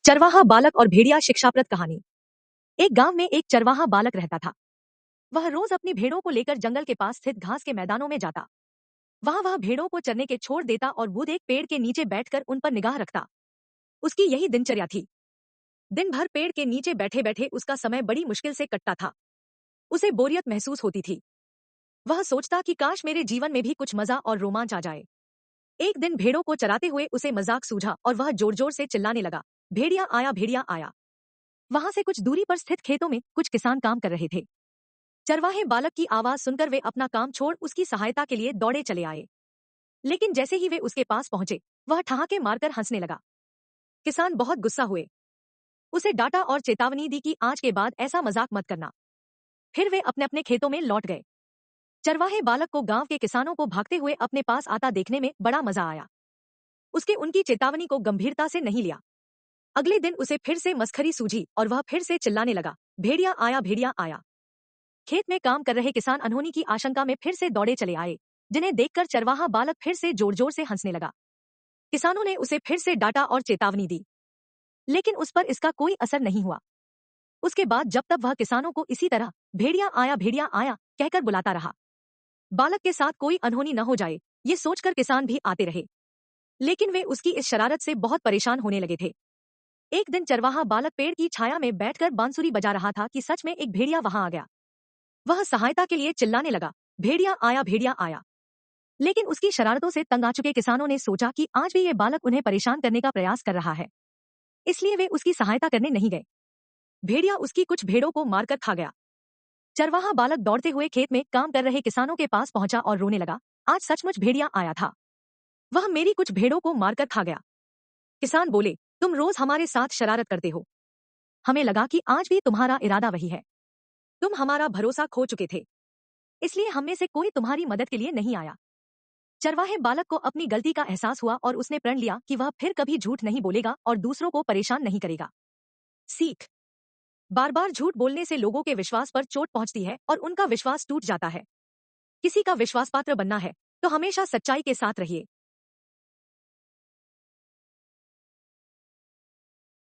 चरवाहा बालक और भेड़िया शिक्षाप्रद कहानी। एक गांव में एक चरवाहा बालक रहता था। वह रोज अपनी भेड़ों को लेकर जंगल के पास स्थित घास के मैदानों में जाता। वहां वह भेड़ों को चरने के छोड़ देता और खुद एक पेड़ के नीचे बैठकर उन पर निगाह रखता। उसकी यही दिनचर्या थी। दिन भर पेड़ के नीचे बैठे बैठे उसका समय बड़ी मुश्किल से कटता था। उसे बोरियत महसूस होती थी। वह सोचता कि काश मेरे जीवन में भी कुछ मजा और रोमांच आ जाए। एक दिन भेड़ों को चराते हुए उसे मजाक सूझा और वह जोर जोर से चिल्लाने लगा, भेड़िया आया, भेड़िया आया। वहां से कुछ दूरी पर स्थित खेतों में कुछ किसान काम कर रहे थे। चरवाहे बालक की आवाज सुनकर वे अपना काम छोड़ उसकी सहायता के लिए दौड़े चले आए। लेकिन जैसे ही वे उसके पास पहुंचे, वह ठहाके मारकर हंसने लगा। किसान बहुत गुस्सा हुए। उसे डांटा और चेतावनी दी कि आज के बाद ऐसा मजाक मत करना। फिर वे अपने अपने खेतों में लौट गए। चरवाहे बालक को गांव के किसानों को भागते हुए अपने पास आता देखने में बड़ा मजा आया। उसके उनकी चेतावनी को गंभीरता से नहीं लिया। अगले दिन उसे फिर से मस्खरी सूझी और वह फिर से चिल्लाने लगा, भेड़िया आया, भेड़िया आया। खेत में काम कर रहे किसान अनहोनी की आशंका में फिर से दौड़े चले आए, जिन्हें देखकर चरवाहा बालक फिर से जोर जोर से हंसने लगा। किसानों ने उसे फिर से डांटा और चेतावनी दी, लेकिन उस पर इसका कोई असर नहीं हुआ। उसके बाद जब तक वह किसानों को इसी तरह भेड़िया आया कहकर बुलाता रहा। बालक के साथ कोई अनहोनी न हो जाए, ये सोचकर किसान भी आते रहे। लेकिन वे उसकी इस शरारत से बहुत परेशान होने लगे थे। एक दिन चरवाहा बालक पेड़ की छाया में बैठकर बांसुरी बजा रहा था कि सच में एक भेड़िया वहां आ गया। वह सहायता के लिए चिल्लाने लगा, भेड़िया आया, भेड़िया आया। लेकिन उसकी शरारतों से तंग आ चुके किसानों ने सोचा कि आज भी ये बालक उन्हें परेशान करने का प्रयास कर रहा है, इसलिए वे उसकी सहायता करने नहीं गए। भेड़िया उसकी कुछ भेड़ों को मारकर खा गया। चरवाहा बालक दौड़ते हुए खेत में काम कर रहे किसानों के पास पहुंचा और रोने लगा, आज सचमुच भेड़िया आया था। वह मेरी कुछ भेड़ों को मारकर खा गया। किसान बोले, तुम रोज हमारे साथ शरारत करते हो। हमें लगा कि आज भी तुम्हारा इरादा वही है। तुम हमारा भरोसा खो चुके थे, इसलिए हम में से कोई तुम्हारी मदद के लिए नहीं आया। चरवाहे बालक को अपनी गलती का एहसास हुआ और उसने प्रण लिया कि वह फिर कभी झूठ नहीं बोलेगा और दूसरों को परेशान नहीं करेगा। सीख, बार बार झूठ बोलने से लोगों के विश्वास पर चोट पहुंचती है और उनका विश्वास टूट जाता है। किसी का विश्वास पात्र बनना है तो हमेशा सच्चाई के साथ रहिए।